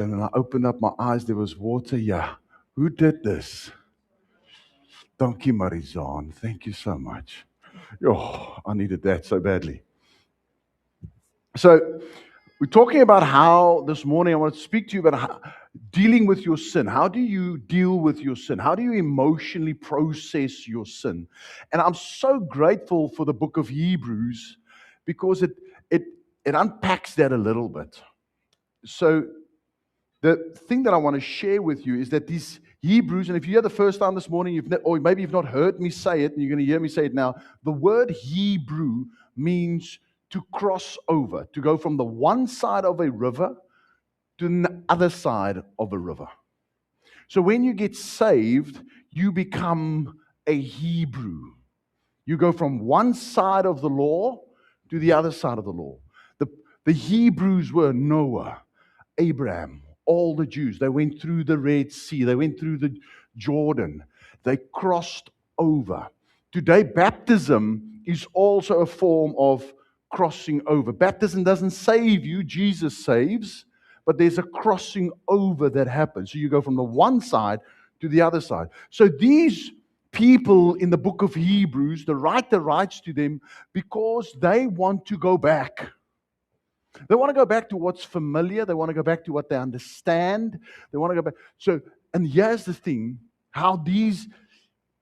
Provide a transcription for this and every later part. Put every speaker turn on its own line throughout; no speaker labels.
And when I opened up my eyes, there was water. Yeah. Who did this? Donkey Marizan. Thank you so much. Oh, I needed that so badly. So, we're talking about how this morning I want to speak to you about dealing with your sin. How do you deal with your sin? How do you emotionally process your sin? And I'm so grateful for the book of Hebrews because it unpacks that a little bit. So, the thing that I want to share with you is that these Hebrews, and if you're here the first time this morning, or maybe you've not heard me say it, and you're going to hear me say it now, the word Hebrew means to cross over, to go from the one side of a river to the other side of a river. So when you get saved, you become a Hebrew. You go from one side of the law to the other side of the law. The Hebrews were Noah, Abraham, all the Jews. They went through the Red Sea. They went through the Jordan. They crossed over. Today, baptism is also a form of crossing over. Baptism doesn't save you, Jesus saves, but there's a crossing over that happens. So you go from the one side to the other side. So these people in the book of Hebrews, the writer writes to them because they want to go back. They want to go back to what's familiar. They want to go back to what they understand. They want to go back. So, and here's the thing, how these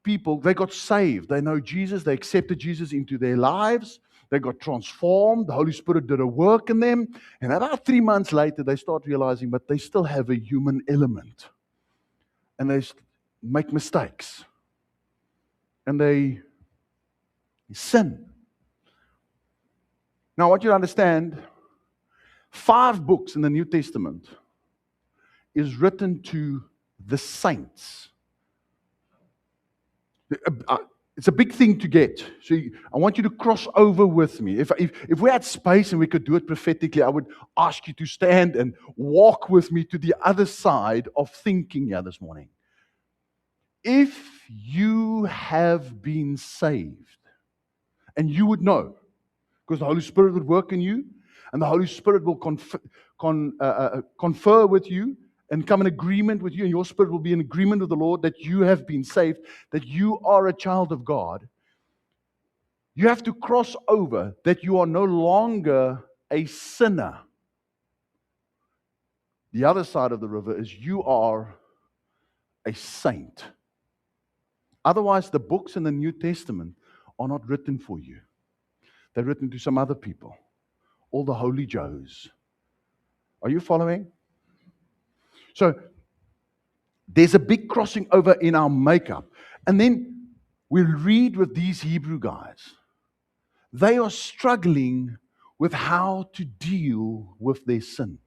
people, they got saved. They know Jesus. They accepted Jesus into their lives. They got transformed. The Holy Spirit did a work in them. And about 3 months later, they start realizing, but they still have a human element. And they make mistakes. And they sin. Now, I want you to understand, 5 books in the New Testament is written to the saints. It's a big thing to get. So I want you to cross over with me. If we had space and we could do it prophetically, I would ask you to stand and walk with me to the other side of thinking here this morning. If you have been saved, and you would know, because the Holy Spirit would work in you, and the Holy Spirit will confer with you and come in agreement with you, and your spirit will be in agreement with the Lord that you have been saved, that you are a child of God. You have to cross over that you are no longer a sinner. The other side of the river is you are a saint. Otherwise, the books in the New Testament are not written for you. They're written to some other people. All the holy Joes. Are you following? So, there's a big crossing over in our makeup. And then we read with these Hebrew guys. They are struggling with how to deal with their sin.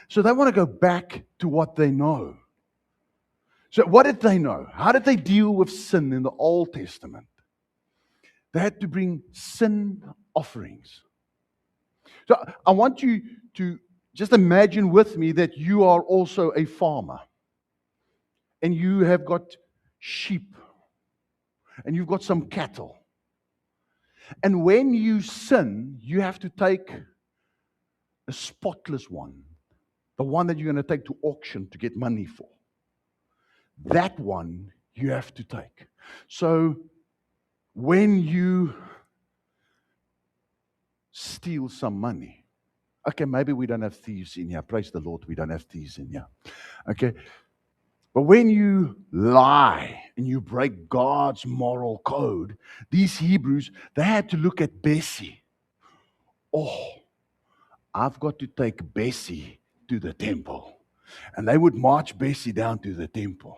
So they want to go back to what they know. So what did they know? How did they deal with sin in the Old Testament? They had to bring sin offerings. So I want you to just imagine with me that you are also a farmer. And you have got sheep. And you've got some cattle. And when you sin, you have to take a spotless one. The one that you're going to take to auction to get money for. That one you have to take. So when you steal some money, okay, maybe we don't have thieves in here. Praise the Lord, we don't have thieves in here. Okay. But when you lie and you break God's moral code, these Hebrews, they had to look at Bessie. Oh, I've got to take Bessie to the temple. And they would march Bessie down to the temple.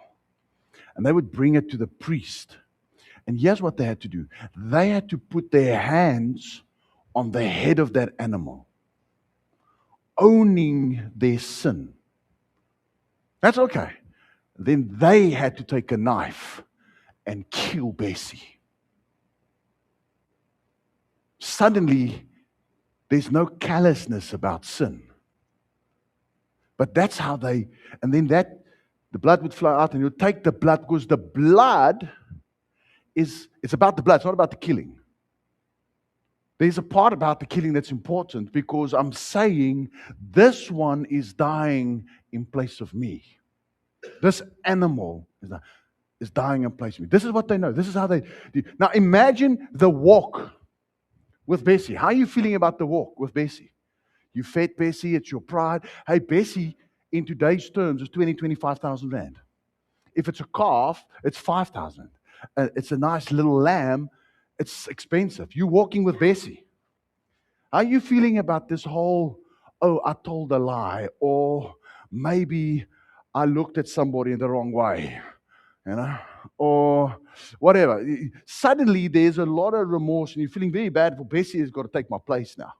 And they would bring it to the priest. And here's what they had to do. They had to put their hands on the head of that animal, owning their sin. That's okay. Then they had to take a knife and kill Bessie. Suddenly, there's no callousness about sin. But that's how the blood would flow out, and you'll take the blood, because the blood it's about the blood, it's not about the killing. There's a part about the killing that's important because I'm saying this one is dying in place of me. This animal is dying in place of me. This is what they know. This is how they do. Now imagine the walk with Bessie. How are you feeling about the walk with Bessie? You fed Bessie, it's your pride. Hey, Bessie, in today's terms, is 25,000 Rand. If it's a calf, it's 5,000. It's a nice little lamb, it's expensive. You're walking with Bessie. How are you feeling about this whole, oh, I told a lie, or maybe I looked at somebody in the wrong way, or whatever. Suddenly, there's a lot of remorse, and you're feeling very bad for Bessie has got to take my place now.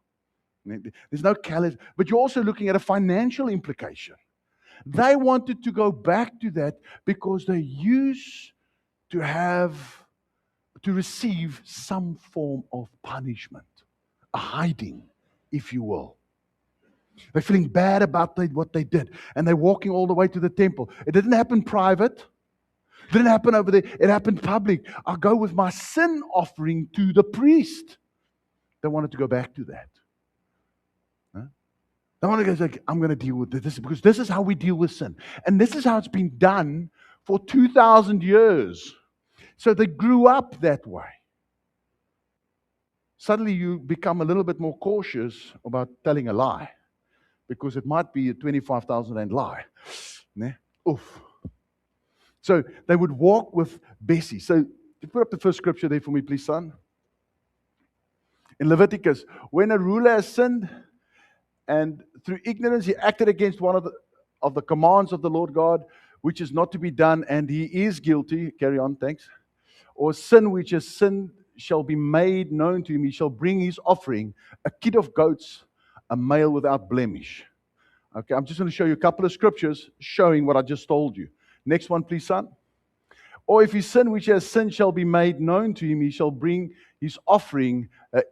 There's no callous, but you're also looking at a financial implication. They wanted to go back to that because they used to receive some form of punishment, a hiding, if you will. They're feeling bad about what they did, and they're walking all the way to the temple. It didn't happen private. It didn't happen over there. It happened public. I'll go with my sin offering to the priest. They wanted to go back to that. They want to go like, I'm going to deal with this because this is how we deal with sin. And this is how it's been done for 2,000 years. So they grew up that way. Suddenly you become a little bit more cautious about telling a lie because it might be a 25,000 Rand lie. Oof. So they would walk with Bessie. So put up the first scripture there for me, please, son. In Leviticus, when a ruler has sinned, and through ignorance, he acted against one of the commands of the Lord God, which is not to be done, and he is guilty. Carry on, thanks. Or sin which is sin shall be made known to him. He shall bring his offering, a kid of goats, a male without blemish. Okay, I'm just going to show you a couple of scriptures showing what I just told you. Next one, please, son. Or if his sin which has sinned shall be made known to him, he shall bring his offering, a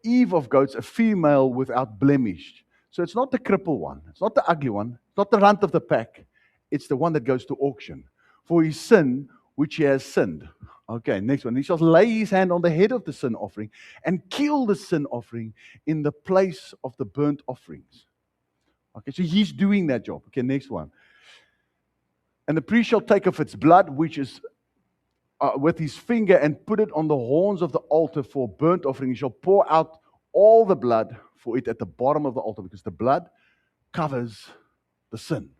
eve of goats, a female without blemish. So it's not the cripple one. It's not the ugly one. It's not the runt of the pack. It's the one that goes to auction. For his sin, which he has sinned. Okay, next one. He shall lay his hand on the head of the sin offering and kill the sin offering in the place of the burnt offerings. Okay, so he's doing that job. Okay, next one. And the priest shall take of its blood, which is with his finger, and put it on the horns of the altar for burnt offering. He shall pour out all the blood for it at the bottom of the altar, because the blood covers the sin.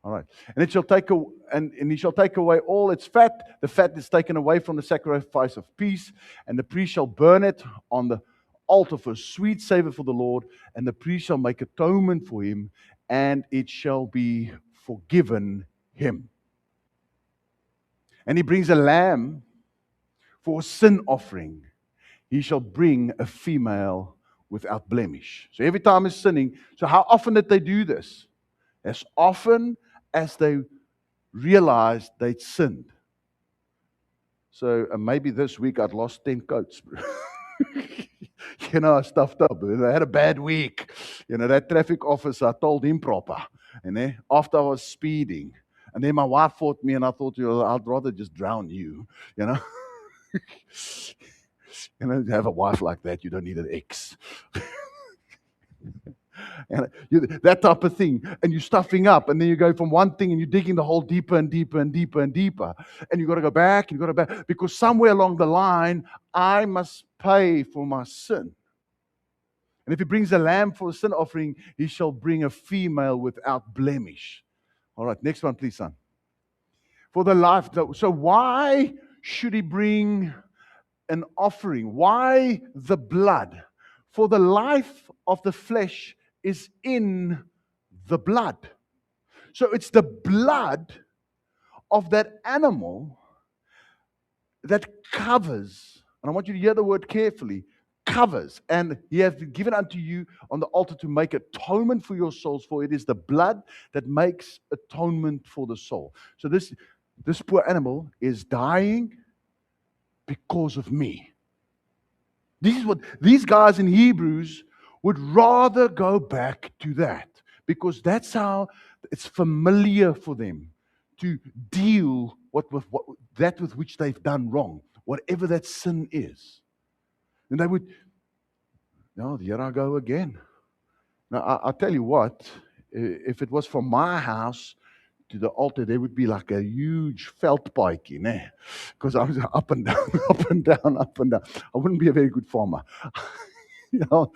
All right. And it shall take and he shall take away all its fat. The fat is taken away from the sacrifice of peace, and the priest shall burn it on the altar for a sweet savor for the Lord, and the priest shall make atonement for him, and it shall be forgiven him. And he brings a lamb for a sin offering. He shall bring a female without blemish. So every time he's sinning. So how often did they do this? As often as they realized they'd sinned. So maybe this week I'd lost 10 coats. I stuffed up. I had a bad week. That traffic officer, I told him proper. And after I was speeding. And then my wife fought me, and I thought, I'd rather just drown you. Have a wife like that, you don't need an ex. That type of thing. And you're stuffing up, and then you go from one thing and you're digging the hole deeper and deeper and deeper and deeper. And you've got to go back, and you've got to go back, because somewhere along the line, I must pay for my sin. And if he brings a lamb for a sin offering, he shall bring a female without blemish. All right, next one, please, son. For the life. So why should he bring an offering? Why the blood? For the life of the flesh is in the blood. So it's the blood of that animal that covers, and I want you to hear the word carefully, covers. And he has been given unto you on the altar to make atonement for your souls, for it is the blood that makes atonement for the soul. So this poor animal is dying because of me. This is what these guys in Hebrews would rather go back to that, because that's how it's familiar for them to deal with which they've done wrong, whatever that sin is. And No, here I go again. Now, I'll tell you what, if it was from my house to the altar, there would be like a huge felt bike in there. Because I was up and down, up and down, up and down. I wouldn't be a very good farmer. You know,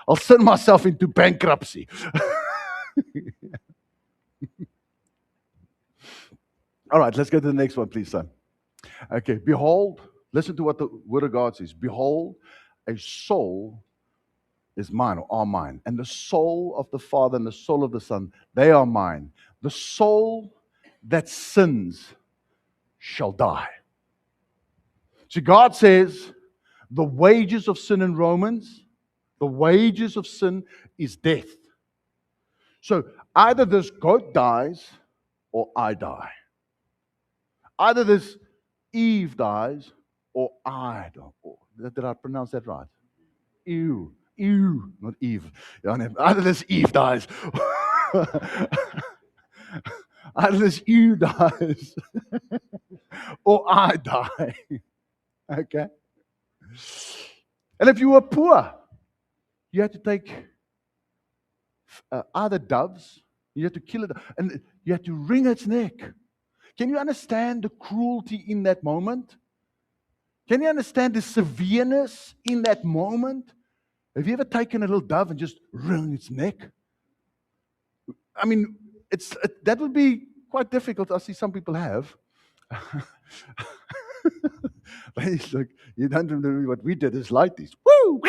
I'll send myself into bankruptcy. All right, let's go to the next one, please, son. Okay, behold, listen to what the Word of God says. Behold, a soul is mine or are mine. And the soul of the Father and the soul of the Son, they are mine. The soul that sins shall die. See, God says the wages of sin in Romans, the wages of sin is death. So either this goat dies or I die. Either this Eve dies or I die. Did I pronounce that right? Ew. Ew. Not Eve. Either this Eve dies. Either this you dies or I die. Okay? And if you were poor, you had to take either doves, you had to kill it, and you had to wring its neck. Can you understand the cruelty in that moment? Can you understand the severeness in that moment? Have you ever taken a little dove and just wrung its neck? I mean, that would be quite difficult. I see some people have. It's like, you don't remember what we did is like this. Woo!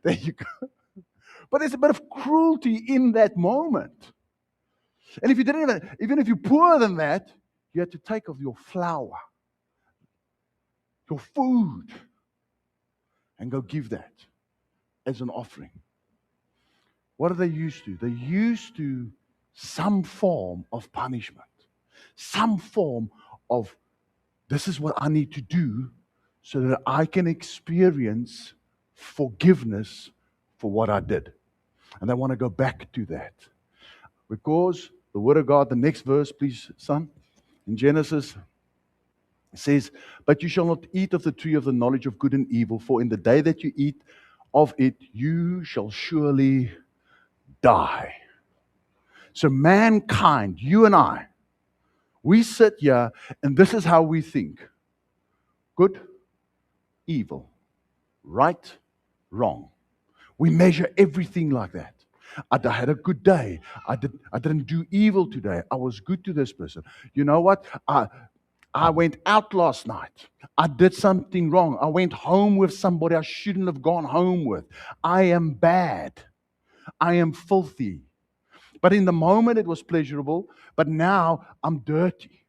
There you go. But there's a bit of cruelty in that moment. And if you didn't even if you're poorer than that, you had to take of your flour, your food, and go give that as an offering. What are they used to? They're used to some form of punishment, some form of this is what I need to do so that I can experience forgiveness for what I did. And they want to go back to that. Because the Word of God, the next verse, please, son, in Genesis, it says, but you shall not eat of the tree of the knowledge of good and evil, for in the day that you eat of it, you shall surely die. So mankind, you and I, we sit here and this is how we think. Good, evil, right, wrong. We measure everything like that. I had a good day. I didn't do evil today. I was good to this person. You know what? I went out last night. I did something wrong. I went home with somebody I shouldn't have gone home with. I am bad. I am filthy. But in the moment it was pleasurable, but now I'm dirty.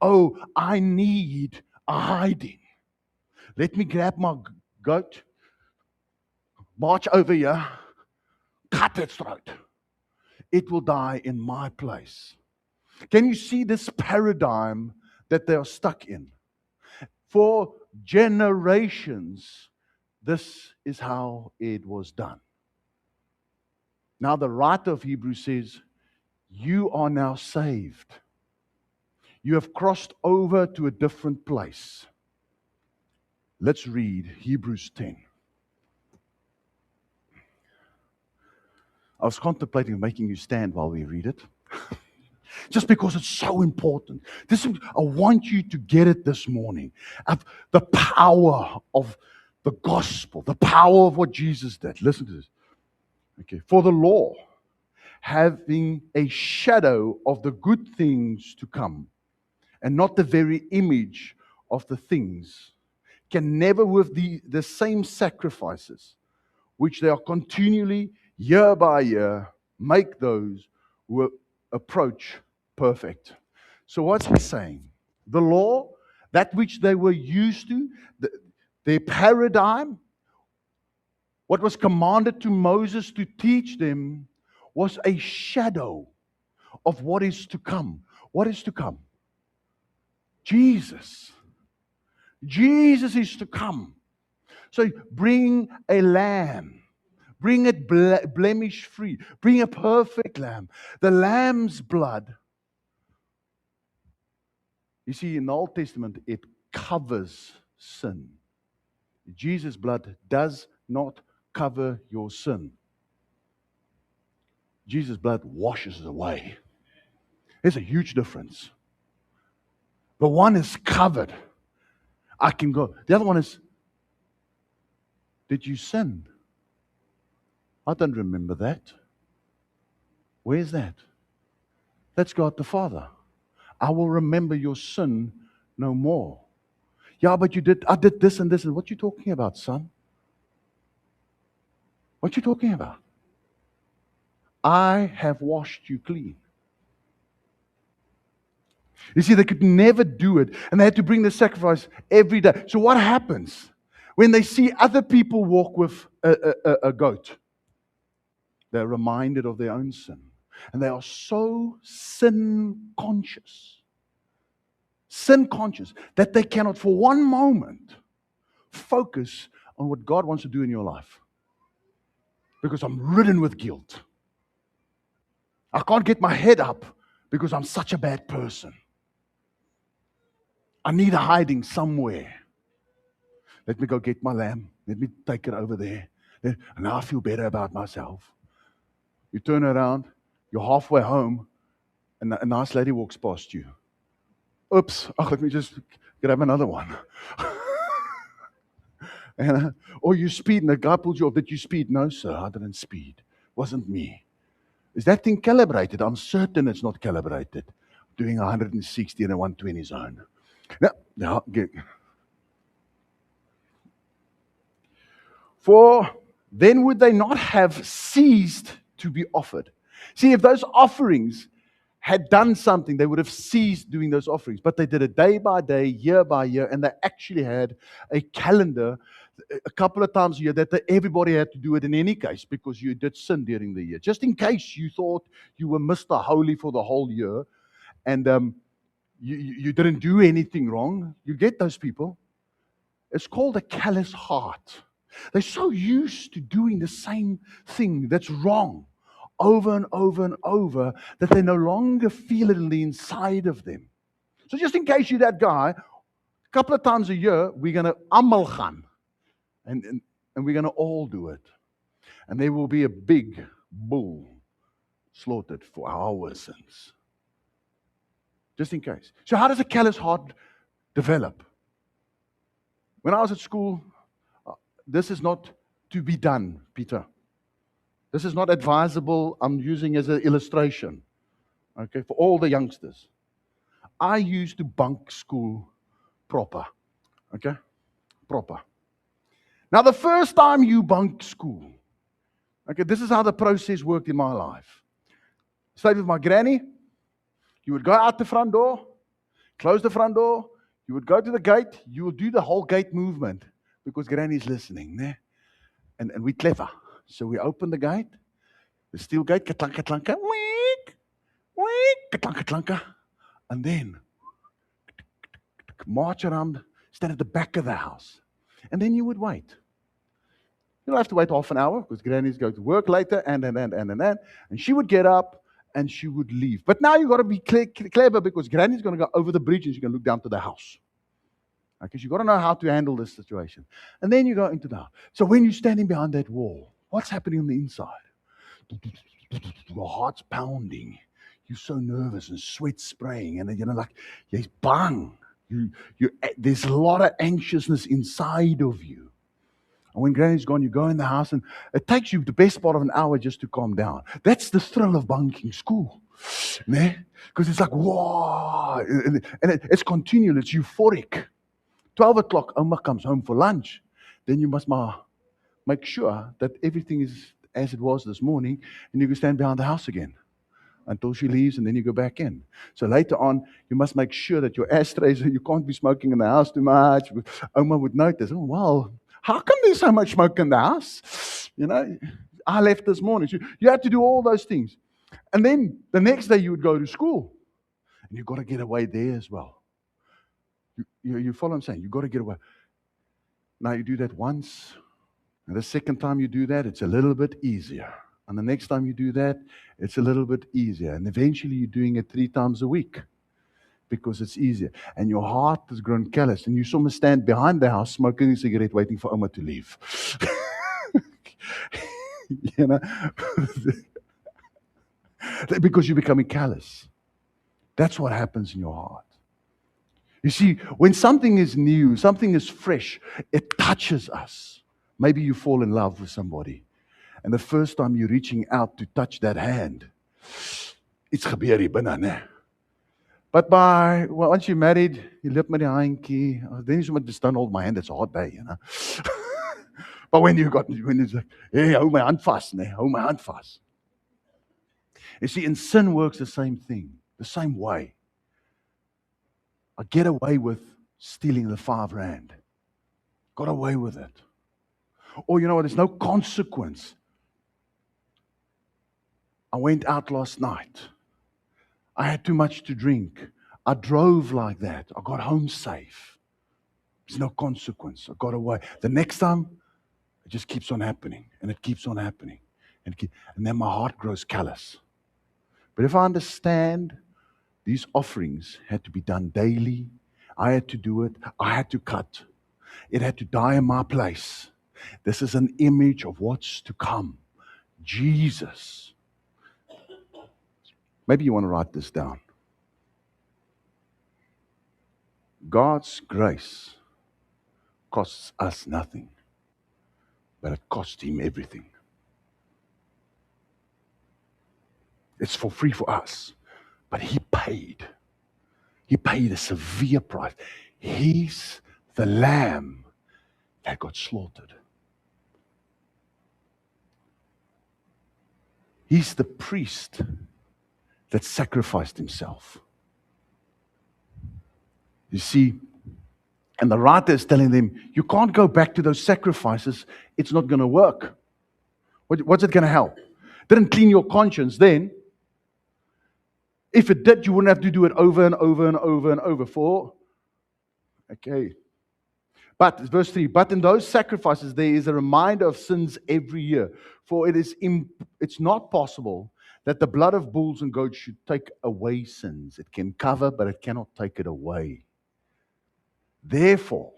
Oh, I need a hiding. Let me grab my goat, march over here, cut its throat. It will die in my place. Can you see this paradigm that they are stuck in? For generations, this is how it was done. Now, the writer of Hebrews says, you are now saved. You have crossed over to a different place. Let's read Hebrews 10. I was contemplating making you stand while we read it. Just because it's so important. I want you to get it this morning. Of the power of the gospel, the power of what Jesus did. Listen to this. Okay. For the law, having a shadow of the good things to come, and not the very image of the things, can never with the same sacrifices, which they are continually, year by year, make those who approach perfect. So what's he saying? The law, that which they were used to, their paradigm, what was commanded to Moses to teach them was a shadow of what is to come. What is to come? Jesus. Jesus is to come. So bring a lamb. Bring it blemish free. Bring a perfect lamb. The lamb's blood. You see, in the Old Testament, it covers sin. Jesus' blood does not cover your sin. Jesus' blood washes it away. There's a huge difference. The one is covered. I can go. The other one is, did you sin? I don't remember that. Where's that? That's God the Father. I will remember your sin no more. Yeah, but I did this and this. And what you talking about, son? What you talking about? I have washed you clean. You see, they could never do it, and they had to bring the sacrifice every day. So what happens when they see other people walk with a goat? They're reminded of their own sin. And they are so sin conscious, that they cannot for one moment focus on what God wants to do in your life. Because I'm ridden with guilt. I can't get my head up because I'm such a bad person. I need a hiding somewhere. Let me go get my lamb. Let me take it over there. And now I feel better about myself. You turn around, you're halfway home, and a nice lady walks past you. Oops, let me just grab another one. Or you speed, and the guy pulls you off. Did you speed? No, sir, I didn't speed. Wasn't me. Is that thing calibrated? I'm certain it's not calibrated. Doing 160 in a 120 zone. No, for then would they not have ceased to be offered? See, if those offerings had done something, they would have ceased doing those offerings. But they did it day by day, year by year, and they actually had a calendar a couple of times a year that everybody had to do it in any case because you did sin during the year. Just in case you thought you were Mr. Holy for the whole year and you didn't do anything wrong. You get those people. It's called a callous heart. They're so used to doing the same thing that's wrong over and over and over that they no longer feel it in the inside of them. So just in case you're that guy, a couple of times a year, we're going to amal gaan. And we're going to all do it. And there will be a big bull slaughtered for our sins. Just in case. So how does a callous heart develop? When I was at school, this is not to be done, Peter. This is not advisable. I'm using as an illustration, okay, for all the youngsters. I used to bunk school proper, okay, proper. Now, the first time you bunked school, okay, this is how the process worked in my life. Stayed with my granny. You would go out the front door, close the front door. You would go to the gate. You would do the whole gate movement because granny's listening, né? And we're clever. So we open the gate, the steel gate, katlanka, katlanka, week, katlanka, katlanka, and then march around, stand at the back of the house. And then you would wait. You don't have to wait half an hour because granny's going to work later and she would get up and she would leave. But now you've got to be clever because granny's going to go over the bridge and she's going to look down to the house. Because you've got to know how to handle this situation. And then you go into the house. So when you're standing behind that wall, what's happening on the inside? Your heart's pounding. You're so nervous and sweat spraying. And then, like, yes, bang. There's a lot of anxiousness inside of you. And when granny's gone, you go in the house and it takes you the best part of an hour just to calm down. That's the thrill of bunking school. Because it's like, whoa. And it's continual. It's euphoric. 12 o'clock, Oma comes home for lunch. Then you must make sure that everything is as it was this morning, and you can stand behind the house again until she leaves, and then you go back in. So later on, you must make sure that your ashtrays, you can't be smoking in the house too much. Oma would notice, oh, well, how come there's so much smoke in the house? I left this morning. So you had to do all those things. And then the next day you would go to school, and you've got to get away there as well. You follow what I'm saying? You've got to get away. Now you do that once, and the second time you do that, it's a little bit easier. And the next time you do that, it's a little bit easier. And eventually you're doing it 3 times a week because it's easier. And your heart has grown callous. And you saw me stand behind the house smoking a cigarette waiting for Oma to leave. You know, because you're becoming callous. That's what happens in your heart. You see, when something is new, something is fresh, it touches us. Maybe you fall in love with somebody, and the first time you're reaching out to touch that hand, it's gebeur hier binne, né? But once you're married, you loop met die handjie, then you just don't hold my hand, it's a hot day, you know. But when it's like, hey, hou my hand vas, né? Hou my hand vas. You see, and sin works the same thing, the same way. I get away with stealing the R5. Got away with it. Or you know what, there's no consequence. I went out last night. I had too much to drink. I drove like that. I got home safe. There's no consequence. I got away. The next time, it just keeps on happening. And it keeps on happening. And then my heart grows callous. But if I understand these offerings had to be done daily, I had to do it. I had to cut. It had to die in my place. This is an image of what's to come. Jesus. Maybe you want to write this down. God's grace costs us nothing, but it cost Him everything. It's for free for us, but He paid. He paid a severe price. He's the lamb that got slaughtered. He's the priest that sacrificed himself. You see, and the writer is telling them, you can't go back to those sacrifices. It's not going to work. What's it going to help? Didn't clean your conscience then. If it did, you wouldn't have to do it over and over and over and over for. Okay. But, verse 3, but in those sacrifices there is a reminder of sins every year. For it's not possible that the blood of bulls and goats should take away sins. It can cover, but it cannot take it away. Therefore,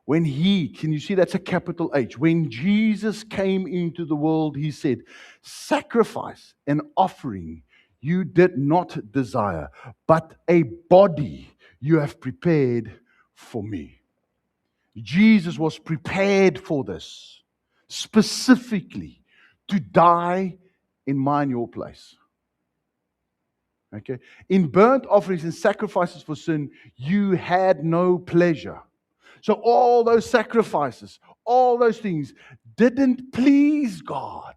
can you see that's a capital H? When Jesus came into the world, He said, sacrifice and offering you did not desire, but a body you have prepared for me. Jesus was prepared for this, specifically to die in my and your place. Okay? In burnt offerings and sacrifices for sin, you had no pleasure. So all those sacrifices, all those things didn't please God.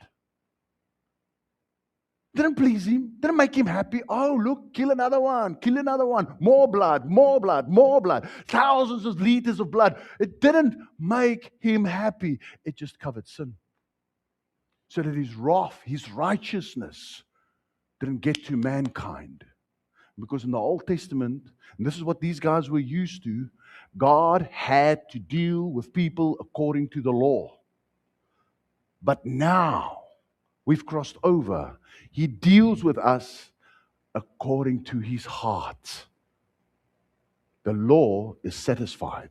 Didn't please Him. Didn't make Him happy. Oh, look, kill another one. Kill another one. More blood, more blood, more blood. Thousands of liters of blood. It didn't make Him happy. It just covered sin. So that His wrath, His righteousness didn't get to mankind. Because in the Old Testament, and this is what these guys were used to, God had to deal with people according to the law. But now, we've crossed over. He deals with us according to His heart. The law is satisfied.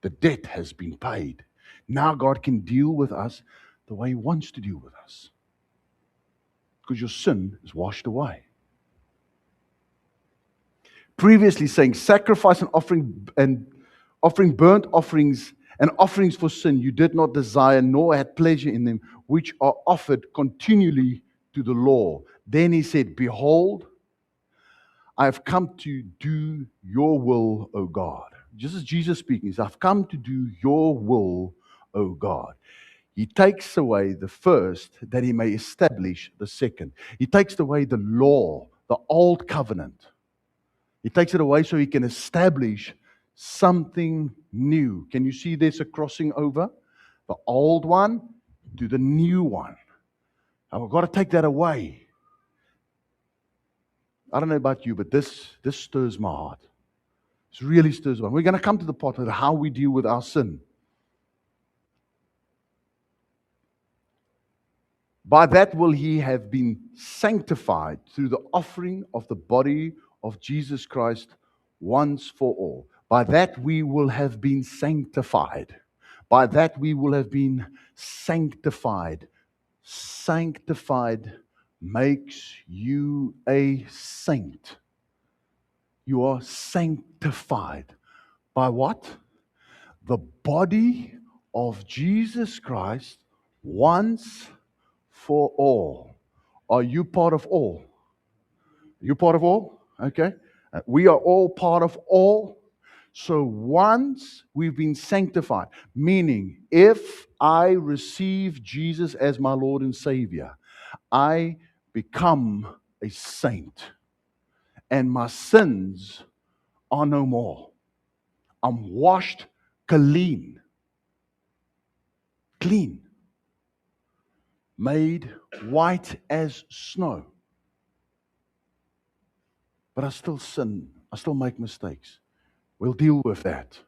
The debt has been paid. Now God can deal with us the way He wants to deal with us. Because your sin is washed away. Previously saying sacrifice and offering burnt offerings and offerings for sin you did not desire nor had pleasure in them, which are offered continually to the law. Then He said, behold, I have come to do your will, O God. Just as Jesus speaking, He says, I've come to do your will, O God. He takes away the first that He may establish the second. He takes away the law, the old covenant. He takes it away so He can establish something new. Can you see there's a crossing over? The old one to the new one. And we've got to take that away. I don't know about you, but this stirs my heart. This really stirs my heart. We're going to come to the part of how we deal with our sin. By that will ye have been sanctified through the offering of the body of Jesus Christ once for all. By that we will have been sanctified. By that we will have been sanctified. Sanctified makes you a saint. You are sanctified. By what? The body of Jesus Christ once for all. Are you part of all? You part of all? Okay. We are all part of all. So once we've been sanctified, meaning if I receive Jesus as my Lord and Savior, I become a saint and my sins are no more. I'm washed clean, made white as snow. But I still sin. I still make mistakes. We'll deal with that.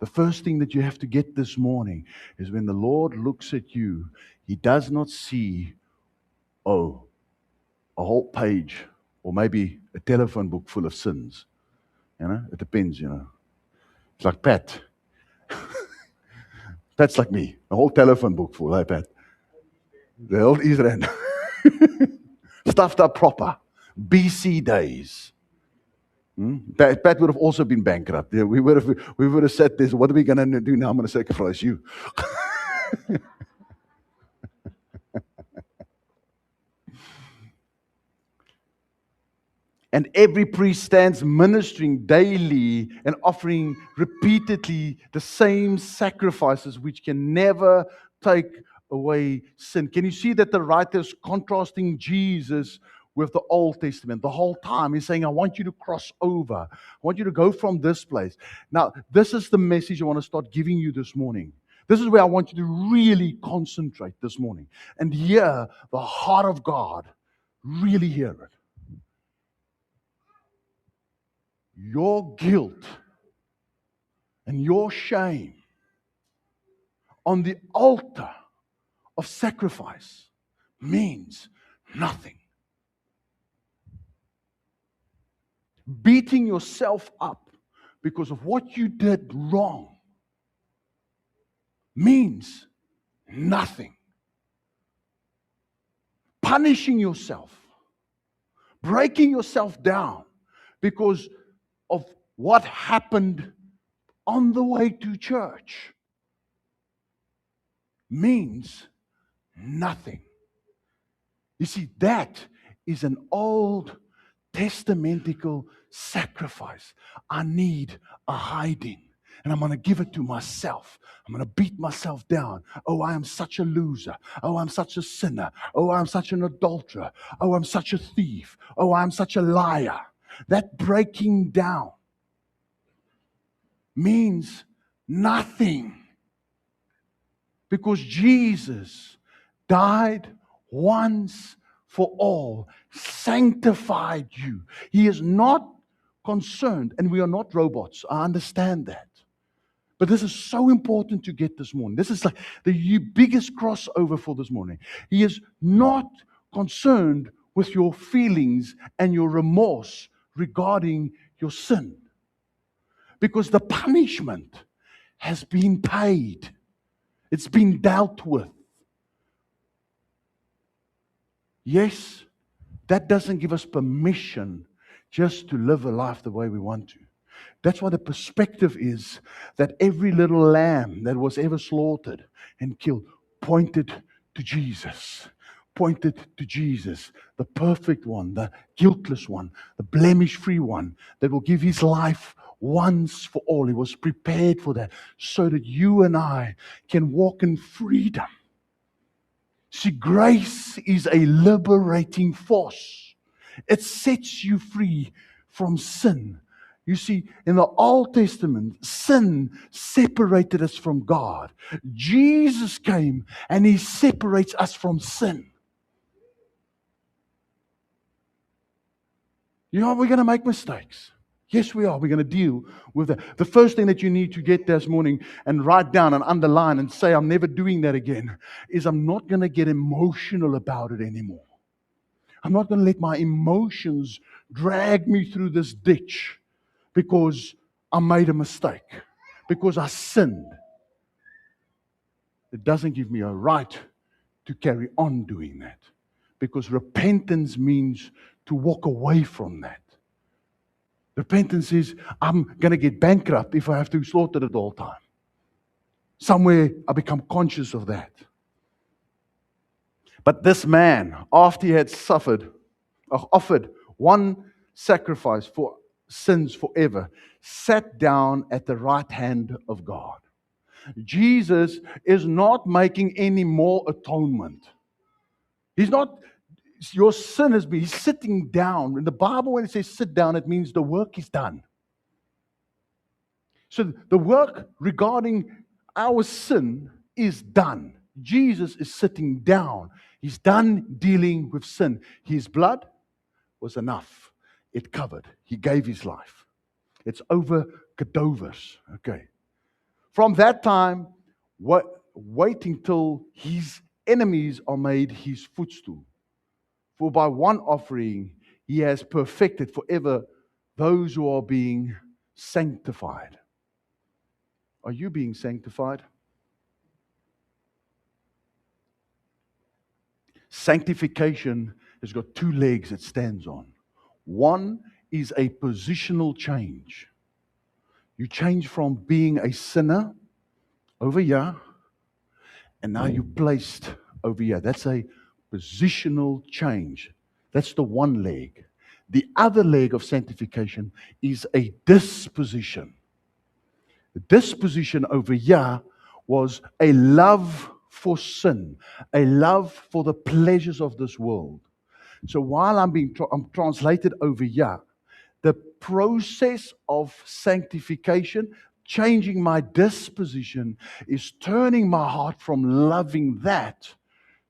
The first thing that you have to get this morning is when the Lord looks at you, He does not see, a whole page or maybe a telephone book full of sins. It depends, It's like Pat. Pat's like me. A whole telephone book full, hey Pat. The old Israel. Stuffed up proper. BC days. Pat would have also been bankrupt. Yeah, we would have said this. What are we going to do now? I'm going to sacrifice you. And every priest stands ministering daily and offering repeatedly the same sacrifices which can never take away sin. Can you see that the writer is contrasting Jesus with the Old Testament? The whole time he's saying, I want you to cross over. I want you to go from this place. Now, this is the message I want to start giving you this morning. This is where I want you to really concentrate this morning and hear the heart of God. Really hear it. Your guilt and your shame on the altar of sacrifice means nothing. Beating yourself up because of what you did wrong means nothing. Punishing yourself, breaking yourself down because of what happened on the way to church means nothing. You see, that is an Old Testamentical sacrifice. I need a hiding, and I'm going to give it to myself. I'm going to beat myself down. Oh, I am such a loser. Oh, I'm such a sinner. Oh, I'm such an adulterer. Oh, I'm such a thief. Oh, I'm such a liar. That breaking down means nothing because Jesus died once for all, sanctified you. He is not concerned, and we are not robots. I understand that. But this is so important to get this morning. This is like the biggest crossover for this morning. He is not concerned with your feelings and your remorse regarding your sin. Because the punishment has been paid. It's been dealt with. Yes, that doesn't give us permission just to live a life the way we want to. That's why the perspective is that every little lamb that was ever slaughtered and killed pointed to Jesus. Pointed to Jesus, the perfect one, the guiltless one, the blemish-free one that will give his life once for all. He was prepared for that so that you and I can walk in freedom. See, grace is a liberating force. It sets you free from sin. You see, in the Old Testament, sin separated us from God. Jesus came and He separates us from sin. You know, we're going to make mistakes. Yes, we are. We're going to deal with that. The first thing that you need to get this morning and write down and underline and say, I'm never doing that again, is I'm not going to get emotional about it anymore. I'm not going to let my emotions drag me through this ditch because I made a mistake, because I sinned. it doesn't give me a right to carry on doing that. Because repentance means to walk away from that. Repentance is, I'm going to get bankrupt if I have to slaughter it all the time. Somewhere I become conscious of that. But this man, after he had offered one sacrifice for sins forever, sat down at the right hand of God. Jesus is not making any more atonement. He's not, your sin has been, he's sitting down. In the Bible, when it says sit down, it means the work is done. So the work regarding our sin is done. Jesus is sitting down. He's done dealing with sin. His blood was enough. It covered. He gave his life. It's over Kadovas. Okay. From that time, waiting till his enemies are made his footstool. For by one offering he has perfected forever those who are being sanctified. Are you being sanctified? Sanctification has got two legs it stands on. One is a positional change. You change from being a sinner over here, and now you're placed over here. That's a positional change. That's the one leg. The other leg of sanctification is a disposition. The disposition over here was a love for sin, a love for the pleasures of this world. So while I'm translated over here, the process of sanctification, changing my disposition, is turning my heart from loving that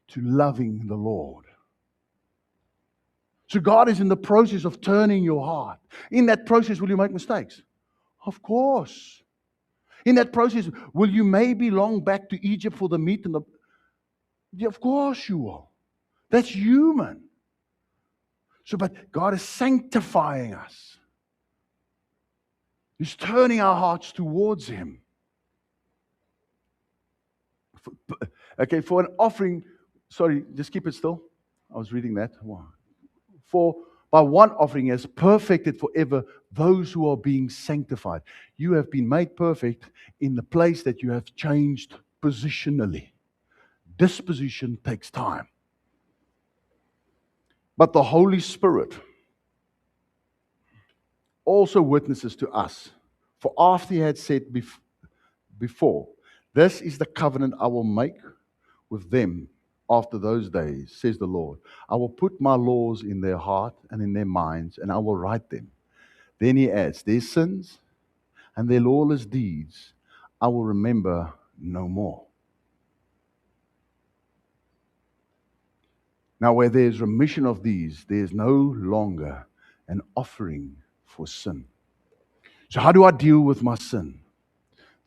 to loving the Lord. So God is in the process of turning your heart. In that process, will you make mistakes? Of course. In that process, will you maybe long back to Egypt for the meat and the... Yeah, of course you will. That's human. So, but God is sanctifying us. He's turning our hearts towards Him. Okay, for an offering, sorry, just keep it still. I was reading that. For by one offering He has perfected forever those who are being sanctified. You have been made perfect in the place that you have changed positionally. Disposition takes time. But the Holy Spirit also witnesses to us. For after He had said before, this is the covenant I will make with them after those days, says the Lord. I will put my laws in their heart and in their minds, and I will write them. Then He adds, their sins and their lawless deeds I will remember no more. Now, where there is remission of these, there is no longer an offering for sin. So how do I deal with my sin?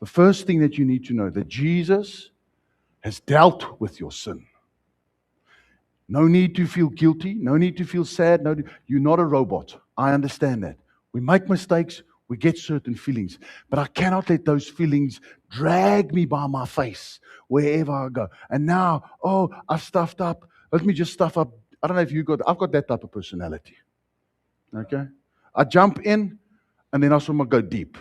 The first thing that you need to know, that Jesus has dealt with your sin. No need to feel guilty. No need to feel sad. You're not a robot. I understand that. We make mistakes. We get certain feelings. But I cannot let those feelings drag me by my face wherever I go. And now, I've stuffed up. Let me just stuff up. I don't know if I've got that type of personality. Okay? I jump in and then I sort of go deep.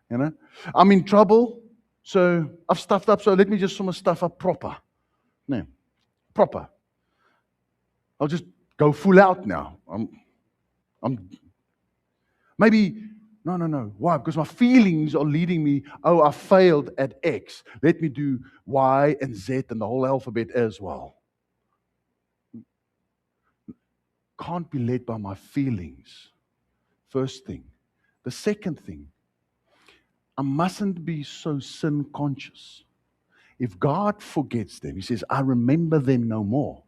You know? I'm in trouble, so I've stuffed up, so let me just sort of stuff up proper. No. Proper. I'll just go full out now. I'm maybe, no. Why? Because my feelings are leading me, I failed at X. Let me do Y and Z and the whole alphabet as well. Can't be led by my feelings. First thing. The second thing, I mustn't be so sin conscious. If God forgets them, He says, I remember them no more,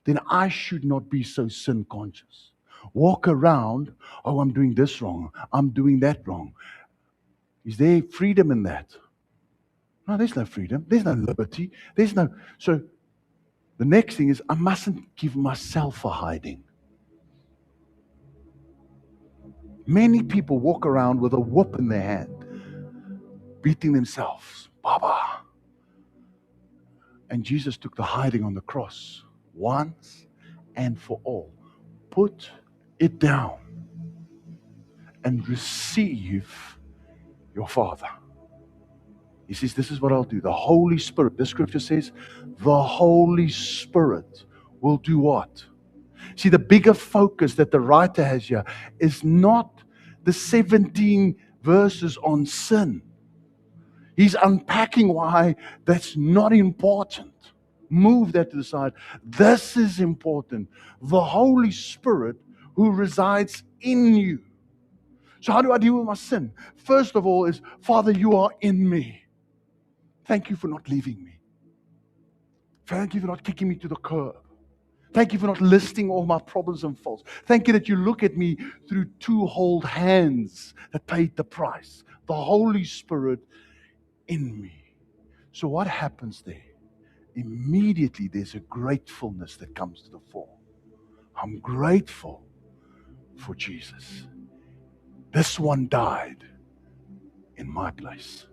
then I should not be so sin conscious. Walk around, I'm doing this wrong, I'm doing that wrong. Is there freedom in that? No, there's no freedom. There's no liberty. So the next thing is, I mustn't give myself a hiding. Many people walk around with a whoop in their hand, beating themselves. Baba. And Jesus took the hiding on the cross once and for all. Put it down and receive your Father. He says, this is what I'll do. The Holy Spirit, the scripture says, the Holy Spirit will do what? See, the bigger focus that the writer has here is not the 17 verses on sin. He's unpacking why that's not important. Move that to the side. This is important. The Holy Spirit who resides in you. So how do I deal with my sin? First of all is, Father, you are in me. Thank you for not leaving me. Thank you for not kicking me to the curb. Thank you for not listing all my problems and faults. Thank you that you look at me through two whole hands that paid the price. The Holy Spirit in me. So what happens there? Immediately there's a gratefulness that comes to the fore. I'm grateful for Jesus. This one died in my place.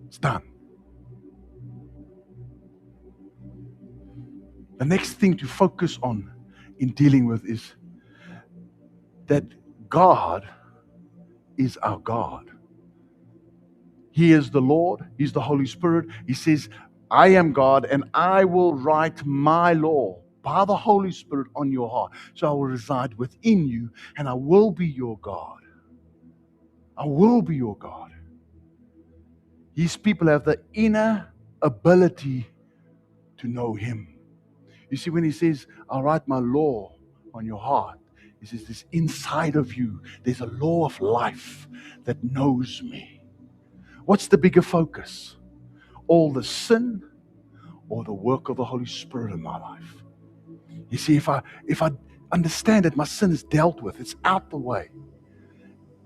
It's done. The next thing to focus on in dealing with is that God is our God. He is the Lord. He's the Holy Spirit. He says, I am God and I will write my law by the Holy Spirit on your heart. So I will reside within you and I will be your God. I will be your God. These people have the inner ability to know Him. You see, when He says, I'll write my law on your heart, He says, this inside of you, there's a law of life that knows me. What's the bigger focus? All the sin or the work of the Holy Spirit in my life? You see, if I understand that my sin is dealt with, it's out the way,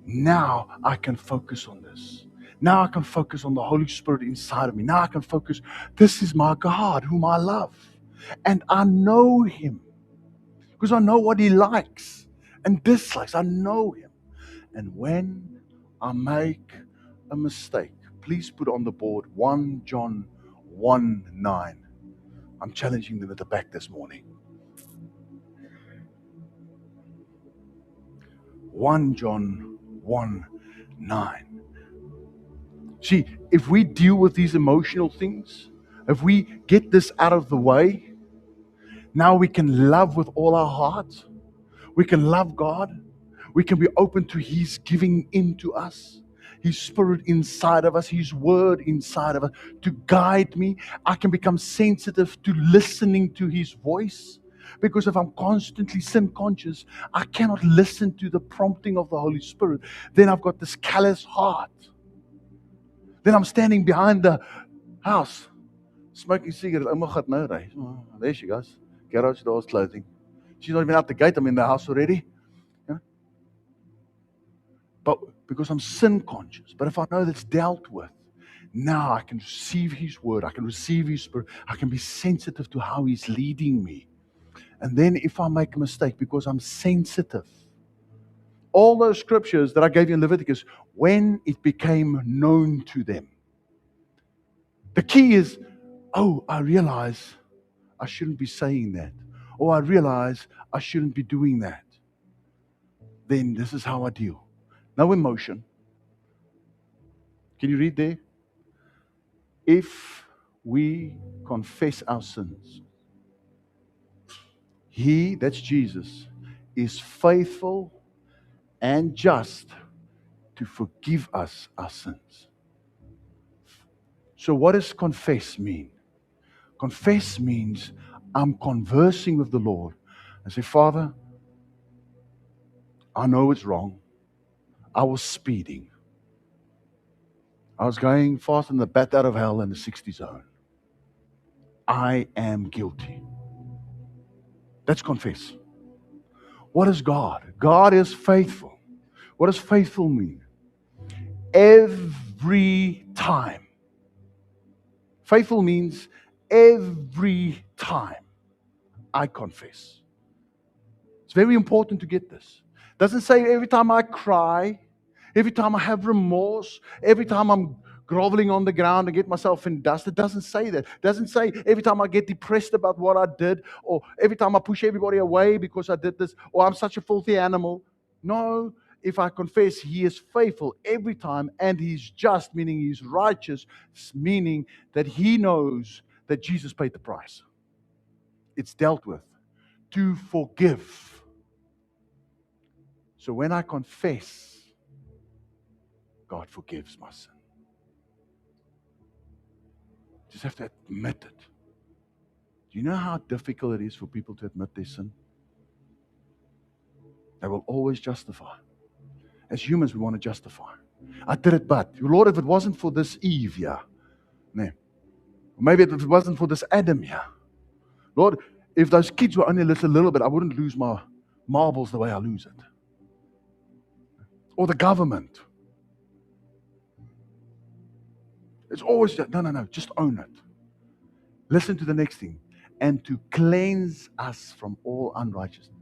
now I can focus on this. Now I can focus on the Holy Spirit inside of me. Now I can focus, this is my God whom I love. And I know Him because I know what He likes and dislikes. I know Him. And when I make a mistake, please put on the board 1 John 1:9. I'm challenging them at the back this morning. 1 John 1:9. See, if we deal with these emotional things, if we get this out of the way, now we can love with all our heart. We can love God. We can be open to His giving into us, His Spirit inside of us, His Word inside of us to guide me. I can become sensitive to listening to His voice. Because if I'm constantly sin conscious, I cannot listen to the prompting of the Holy Spirit. Then I've got this callous heart. Then I'm standing behind the house, smoking cigarettes. Oh my God, no, right? There she goes. Garage doors closing. She's not even out the gate. I'm in the house already. Yeah? But because I'm sin conscious. But if I know that's dealt with, now I can receive His Word. I can receive His Spirit. I can be sensitive to how He's leading me. And then if I make a mistake, because I'm sensitive, all those scriptures that I gave you in Leviticus, when it became known to them. The key is, oh, I realize I shouldn't be saying that. Or I realize I shouldn't be doing that. Then this is how I deal. No emotion. Can you read there? If we confess our sins, He, that's Jesus, is faithful and just to forgive us our sins. So what does confess mean? Confess means I'm conversing with the Lord and say, Father, I know it's wrong. I was speeding. I was going fast in the bat out of hell in the 60 zone. I am guilty. That's confess. What is God? God is faithful. What does faithful mean? Every time. Faithful means every time I confess. It's very important to get this. It doesn't say every time I cry, every time I have remorse, every time I'm groveling on the ground and get myself in dust. It doesn't say that. It doesn't say every time I get depressed about what I did, or every time I push everybody away because I did this, or I'm such a filthy animal. No, if I confess, He is faithful every time, and He's just, meaning He's righteous, meaning that He knows that Jesus paid the price. It's dealt with. To forgive. So when I confess, God forgives my sin. Just have to admit it. Do you know how difficult it is for people to admit their sin? They will always justify. As humans, we want to justify. I did it, but Lord, if it wasn't for this Eve, yeah. No. Maybe if it wasn't for this Adam, yeah. Lord, if those kids were only a little bit, I wouldn't lose my marbles the way I lose it. Or the government. It's always, no, just own it. Listen to the next thing. And to cleanse us from all unrighteousness.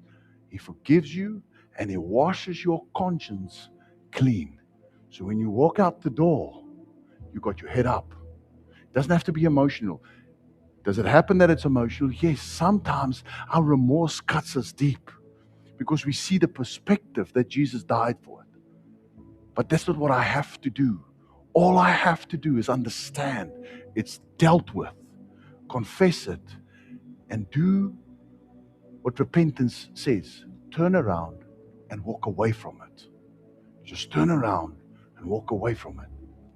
He forgives you and He washes your conscience clean. So when you walk out the door, you got your head up. It doesn't have to be emotional. Does it happen that it's emotional? Yes, sometimes our remorse cuts us deep because we see the perspective that Jesus died for it. But that's not what I have to do. All I have to do is understand it's dealt with, confess it, and do what repentance says. Turn around and walk away from it. Just turn around and walk away from it.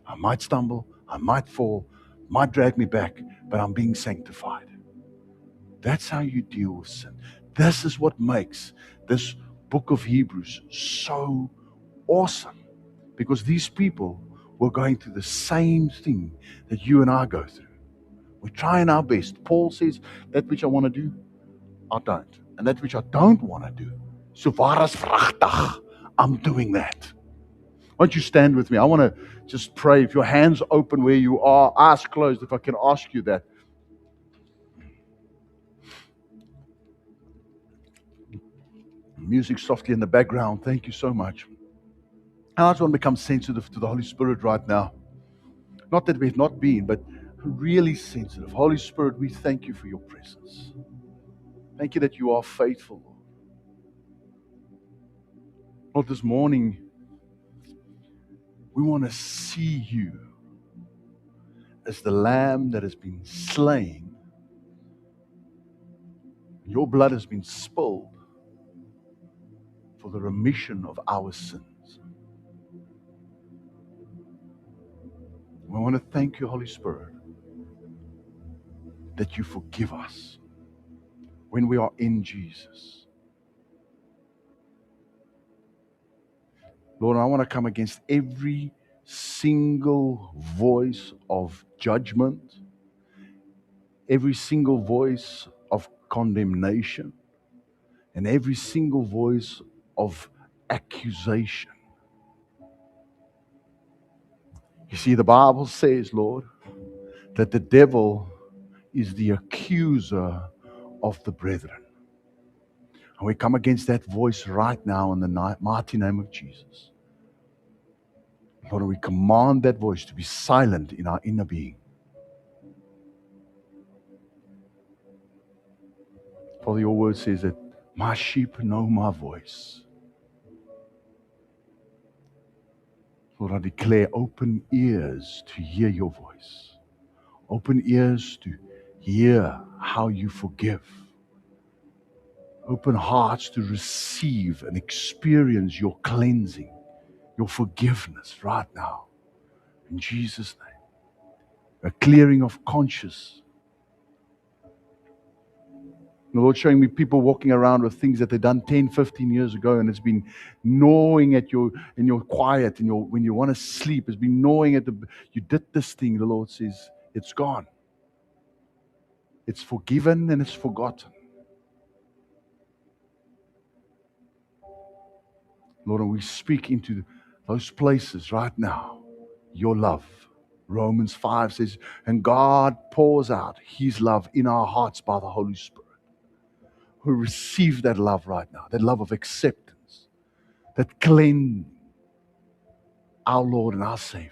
I might stumble, I might fall, might drag me back, but I'm being sanctified. That's how you deal with sin. This is what makes this book of Hebrews so awesome. Because these people were going through the same thing that you and I go through. We're trying our best. Paul says, that which I want to do, I don't. And that which I don't want to do, so waar as vragtig, I'm doing that. Won't you stand with me? I want to just pray. If your hands open where you are, eyes closed, if I can ask you that. Music softly in the background. Thank you so much. And I just want to become sensitive to the Holy Spirit right now. Not that we've not been, but really sensitive. Holy Spirit, we thank you for your presence. Thank you that you are faithful. Lord, this morning, we want to see you as the lamb that has been slain. Your blood has been spilled for the remission of our sins. We want to thank you, Holy Spirit, that you forgive us when we are in Jesus. Lord, I want to come against every single voice of judgment, every single voice of condemnation, and every single voice of accusation. You see, the Bible says, Lord, that the devil is the accuser of the brethren. And we come against that voice right now in the mighty name of Jesus. Lord, we command that voice to be silent in our inner being. Father, your word says that my sheep know my voice. Lord, I declare open ears to hear your voice. Open ears to hear how you forgive. Open hearts to receive and experience your cleansing, your forgiveness right now. In Jesus' name. A clearing of conscience. The Lord showing me people walking around with things that they've done 10, 15 years ago, and it's been gnawing at your, in your quiet, in your, when you want to sleep, it's been gnawing at you did this thing. The Lord says, it's gone. It's forgiven and it's forgotten. Lord, and we speak into those places right now, your love. Romans 5 says, and God pours out His love in our hearts by the Holy Spirit. Who receive that love right now, that love of acceptance, that cleanse our Lord and our Savior.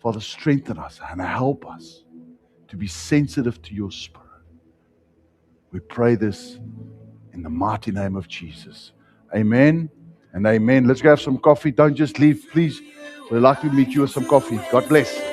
Father, strengthen us and help us to be sensitive to your Spirit. We pray this in the mighty name of Jesus. Amen and amen. Let's go have some coffee. Don't just leave, please. We'd like to meet you with some coffee. God bless.